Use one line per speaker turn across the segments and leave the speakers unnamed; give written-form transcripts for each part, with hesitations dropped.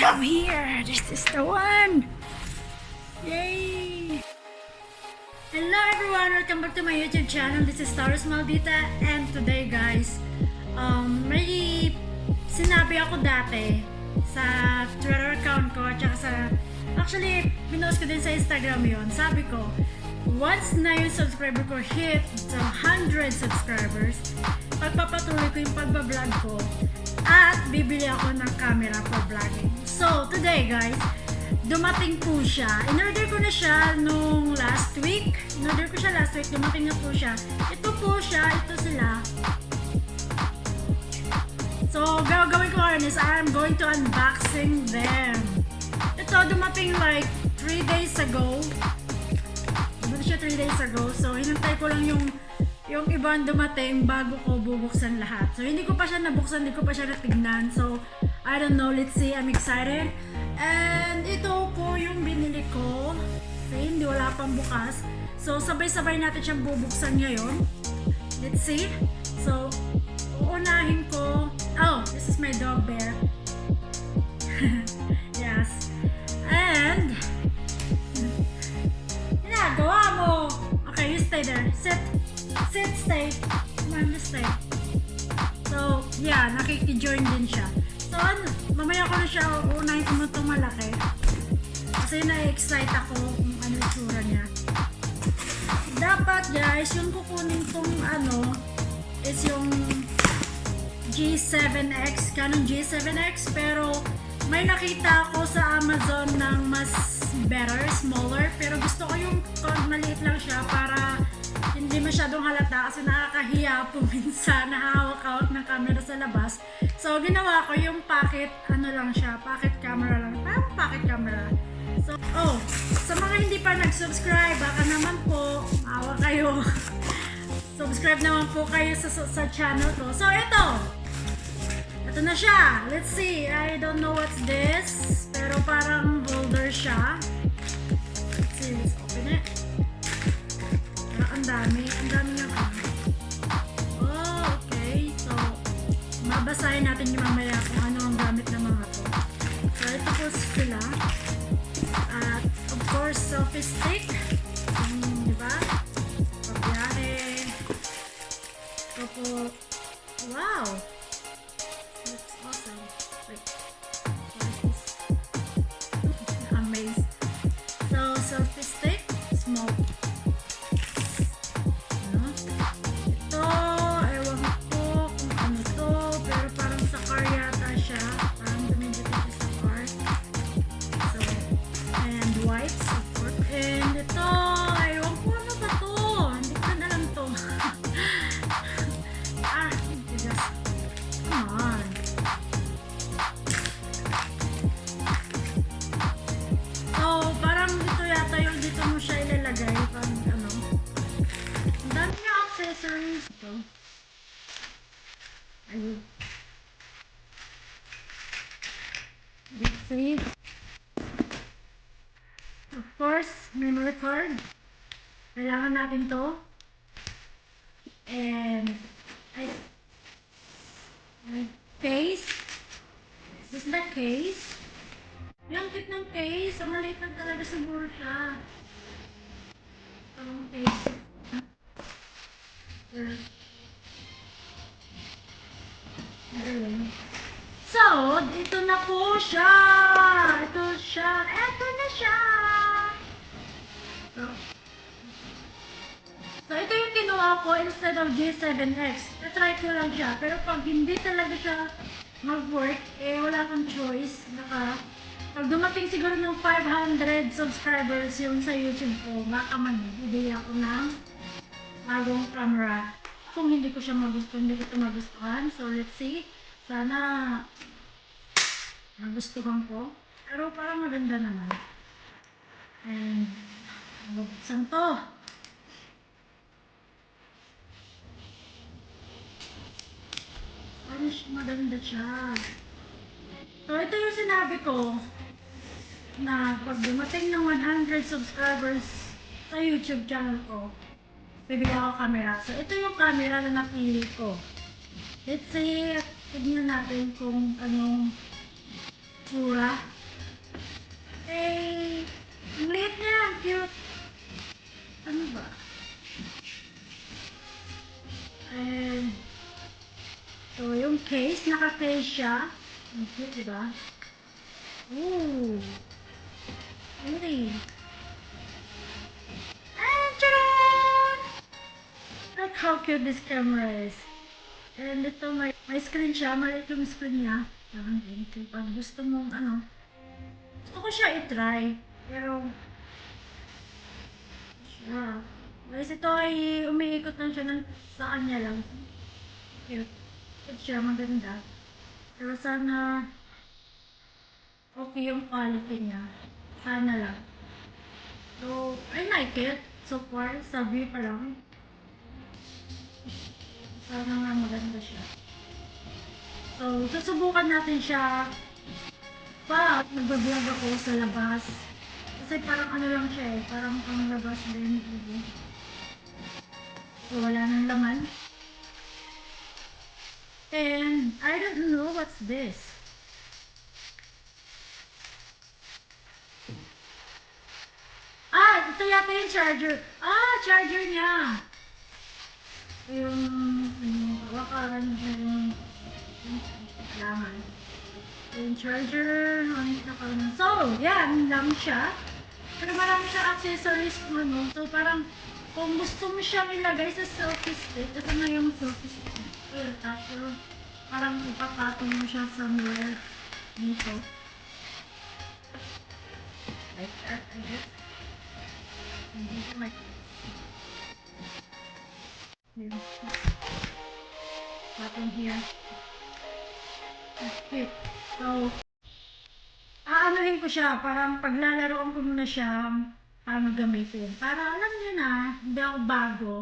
am here. This is the one. Yay! Hello everyone, welcome back to my YouTube channel. This is Taurus Maldita, and today guys, may sinabi ako dati sa Twitter account ko at saka sa, actually pinost ko din sa Instagram yon. Sabi ko, once na yung subscriber ko hit the 100 subscribers, pagpapatuloy ko yung pagbablog ko at bibili ako ng camera for vlogging. So today guys, dumating po siya. In-order ko na siya nung last week. Dumating na po siya. Ito po siya, ito sila. So gagawin ko ngayon is I'm going to unboxing them. Ito dumating like 3 days ago. Dumating siya 3 days ago. So hinantay ko lang yung ibang dumating bago ko bubuksan lahat. So hindi ko pa siya nabuksan, hindi ko pa siya natignan. So I don't know, let's see, I'm excited. And ito po yung binili ko. See, hindi wala pang bukas. So sabay-sabay natin siyang bubuksan ngayon. Let's see. So uunahin ko, oh, this is my dog bear. Yes. And ginagawa mo. Okay, you stay there. Sit, stay. Come on, just stay. So, yeah, nakiki-join din siya. So, mamaya ko na siya uunahin ko mo itong malaki. Kasi na-excite ako kung ano yung tsura niya. Dapat, guys, yung kukunin kong is yung G7X, Canon G7X, pero may nakita ako sa Amazon ng mas better, smaller, pero gusto ko yung maliit lang siya para hindi masyadong halata kasi nakakahiya po minsan nahahawak-hawak ng camera sa labas. So, ginawa ko yung pocket, pocket camera lang. Parang pocket camera. So, sa mga hindi pa nag-subscribe, baka naman po, maawa kayo. Subscribe naman po kayo sa channel ko. So, ito na siya. Let's see. I don't know what's this, pero parang holder siya. Let's see. Let's open it. Ang dami nga. Oh, okay. So, mabasahin natin yung mamaya kung ano ang gamit ng mga to. So, ito po sila. At, of course, selfie stick. Diba? Pabyare. Ito po. Wow! That's awesome. Wait. What is this? Amazed. So, selfie stick. Small. Ito, ewan ko kung ano to, pero parang sa car yata siya. Parang dumidito siya sa car. So, and wipes, of course. And ito, ewan ko ano ba to? Hindi ko na alam to. Just, come on. So, parang ito yata yung dito mo siya ilalagay. Parang ang dami niya accessories. Ito. Ayun. Let's see. Of course, memory card. Kailangan natin to. And case. Is that case? Yung kit ng case. Ang maliit lang talaga siguro siya. Ang case. So, ito na po siya. Ito na siya. So, ito yung kinuha ko instead of G7X. Na-try ko lang siya. Pero pag hindi talaga siya mag-work, wala kang choice. Pag dumating siguro ng 500 subscribers yung sa YouTube ko, baka mag-ibigay ako ng bagong camera. Kung hindi ko siya hindi ko ito magustuhan. So, let's see. Sana magustuhan ko. Pero parang maganda naman. And, mabuksan to. Maganda siya. So, ito yung sinabi ko na pag dumating ng 100 subscribers sa YouTube channel ko, bibigyan ako camera. So, ito yung camera na napili ko. Let's see, tignan natin kung anong tsura. Eh, ang liit niya, ang cute. Ano ba? And, so yung case, naka-case siya. Ang cute, diba? Ooh. Really? And tcharam! Look how cute this camera is. And ito, may screen siya. Maliit yung screen niya. Parang ganito. Pag gusto mong ano. Gusto ko siya i-try. Pero, siya. Guys, ito ay umiikot lang siya ng sa kanya lang. Cute. Cute siya, maganda. Pero sana okay yung quality niya. Sana lang. So, I like it. So far, sabi pa lang. Sana nga maganda siya. So, susubukan natin siya pa nagbablog ako sa labas. Kasi parang ano lang siya eh. Parang pang labas din. So, wala nang laman. And, I don't know what's this. Ah, ito yata yung charger. Ah, charger niya. Yung hawakan yung kailangan. Yung charger, so, yan lang siya. Pero marami siyang accessories kung ano. So, parang, kung gusto mo siyang ilagay sa selfie stick, ito na yung selfie stick. Tapos, parang ipapatong mo siya somewhere dito. Like that, I guess. Hindi ko like button here. Okay. So, aanuhin ko siya. Parang paglalaroan ko muna siya paano gamitin. Para alam niyo na, hindi ako bago.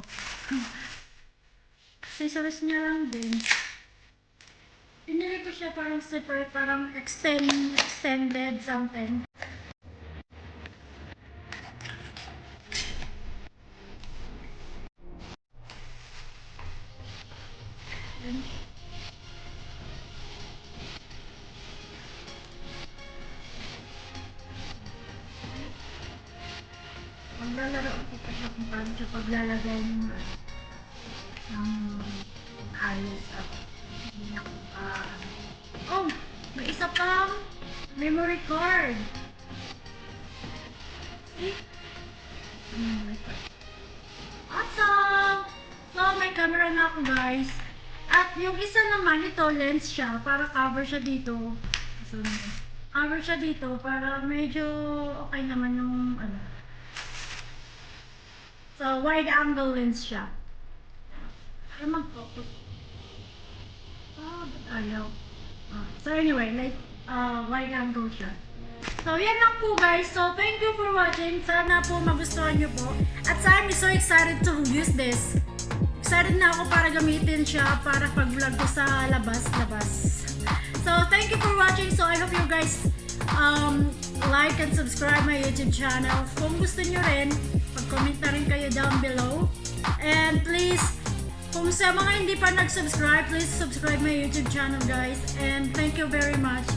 Accessories niya lang din. Pinili ko siya parang separate, parang extended something. Maglalaro ko pa siya kung paano siya paglalagay ng ayos at hindi na ko oh! May isa pang memory card! See? Memory card. Awesome! So, may camera na ako guys. At yung isa naman, ito lens siya para cover siya dito. So, cover siya dito para medyo okay naman yung ano. So, wide angle lens siya. Ay, mag-focus. Ba't ayaw? So, anyway, like, wide angle siya. So, yan lang po guys. So, thank you for watching. Sana po magustuhan nyo po. At I'm so excited to use this. Excited na ako para gamitin siya para pag-vlog ko sa labas-labas. So, thank you for watching. So, I hope you guys like and subscribe my YouTube channel. Kung gusto nyo rin, mag-comment na rin kayo down below. And please, kung sa mga hindi pa nag-subscribe, please subscribe my YouTube channel guys. And thank you very much.